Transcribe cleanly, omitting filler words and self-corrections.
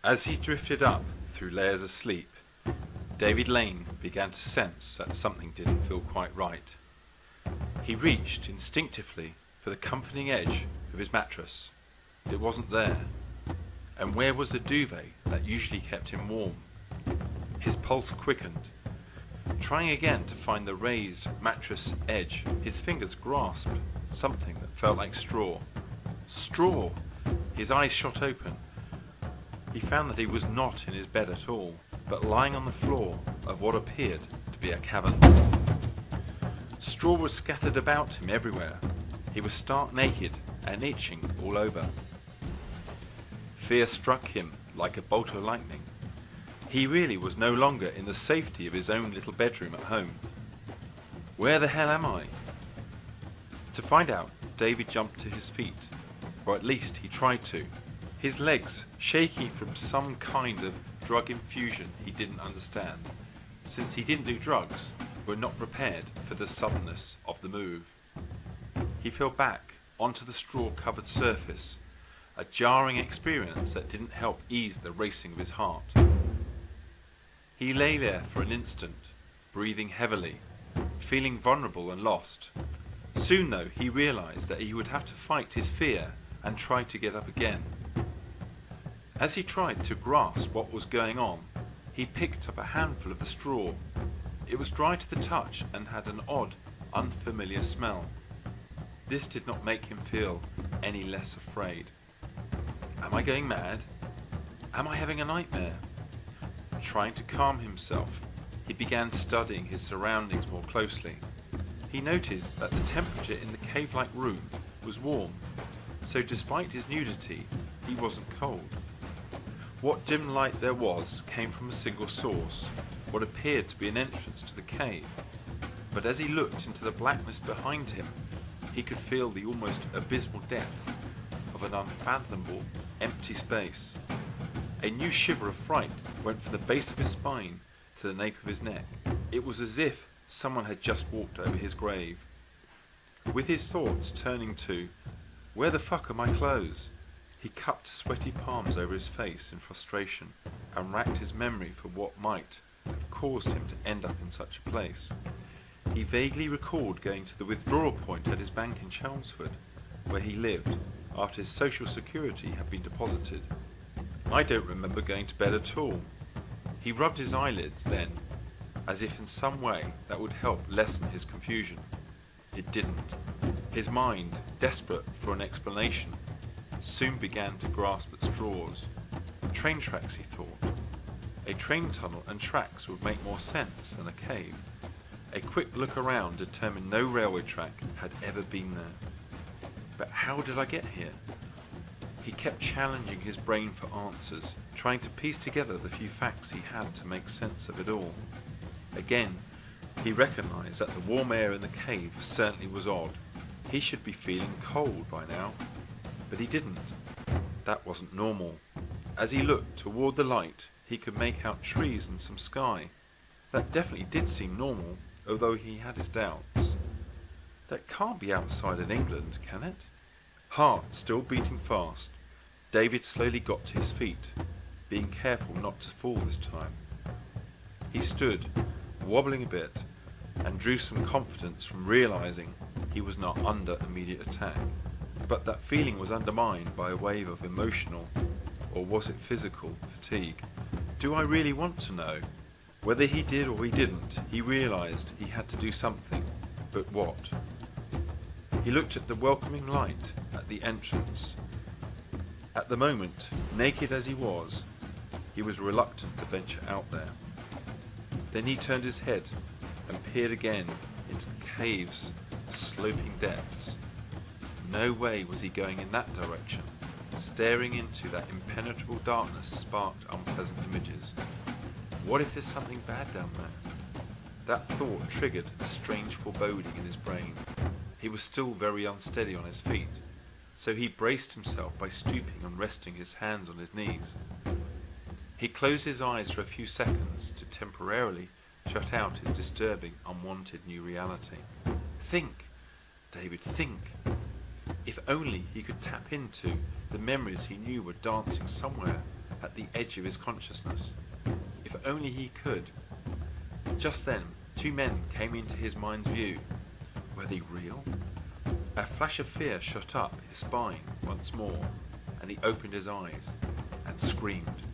As he drifted up through layers of sleep, David Lane began to sense that something didn't feel quite right. He reached instinctively for the comforting edge of his mattress. It wasn't there. And where was the duvet that usually kept him warm? His pulse quickened. Trying again to find the raised mattress edge, his fingers grasped something that felt like straw. Straw! His eyes shot open. He found that he was not in his bed at all, but lying on the floor of what appeared to be a cavern. Straw was scattered about him everywhere. He was stark naked and itching all over. Fear struck him like a bolt of lightning. He really was no longer in the safety of his own little bedroom at home. Where the hell am I? To find out, David jumped to his feet, or at least he tried to. His legs shaky from some kind of drug infusion he didn't understand, since he didn't do drugs, were not prepared for the suddenness of the move. He fell back onto the straw-covered surface, a jarring experience that didn't help ease the racing of his heart. He lay there for an instant, breathing heavily, feeling vulnerable and lost. Soon, though, he realized that he would have to fight his fear and try to get up again. As he tried to grasp what was going on, he picked up a handful of the straw. It was dry to the touch and had an odd, unfamiliar smell. This did not make him feel any less afraid. Am I going mad? Am I having a nightmare? Trying to calm himself, he began studying his surroundings more closely. He noted that the temperature in the cave-like room was warm, so despite his nudity, he wasn't cold. What dim light there was came from a single source, what appeared to be an entrance to the cave. But as he looked into the blackness behind him, he could feel the almost abysmal depth of an unfathomable, empty space. A new shiver of fright went from the base of his spine to the nape of his neck. It was as if someone had just walked over his grave. With his thoughts turning to, where the fuck are my clothes? He cupped sweaty palms over his face in frustration and racked his memory for what might have caused him to end up in such a place. He vaguely recalled going to the withdrawal point at his bank in Chelmsford, where he lived, after his social security had been deposited. I don't remember going to bed at all. He rubbed his eyelids then, as if in some way that would help lessen his confusion. It didn't. His mind, desperate for an explanation, soon began to grasp at straws. Train tracks, he thought. A train tunnel and tracks would make more sense than a cave. A quick look around determined no railway track had ever been there. But how did I get here? He kept challenging his brain for answers, trying to piece together the few facts he had to make sense of it all. Again, he recognized that the warm air in the cave certainly was odd. He should be feeling cold by now. But he didn't. That wasn't normal. As he looked toward the light, he could make out trees and some sky. That definitely did seem normal, although he had his doubts. That can't be outside in England, can it? Heart still beating fast, David slowly got to his feet, being careful not to fall this time. He stood, wobbling a bit, and drew some confidence from realizing he was not under immediate attack. But that feeling was undermined by a wave of emotional, or was it physical, fatigue. Do I really want to know? Whether he did or he didn't, he realized he had to do something. But what? He looked at the welcoming light at the entrance. At the moment, naked as he was reluctant to venture out there. Then he turned his head and peered again into the cave's sloping depths. No way was he going in that direction. Staring into that impenetrable darkness sparked unpleasant images. What if there's something bad down there? That thought triggered a strange foreboding in his brain. He was still very unsteady on his feet, so he braced himself by stooping and resting his hands on his knees. He closed his eyes for a few seconds to temporarily shut out his disturbing, unwanted new reality. Think, David, think. If only he could tap into the memories he knew were dancing somewhere at the edge of his consciousness. If only he could. Just then, two men came into his mind's view. Were they real? A flash of fear shot up his spine once more, and he opened his eyes and screamed.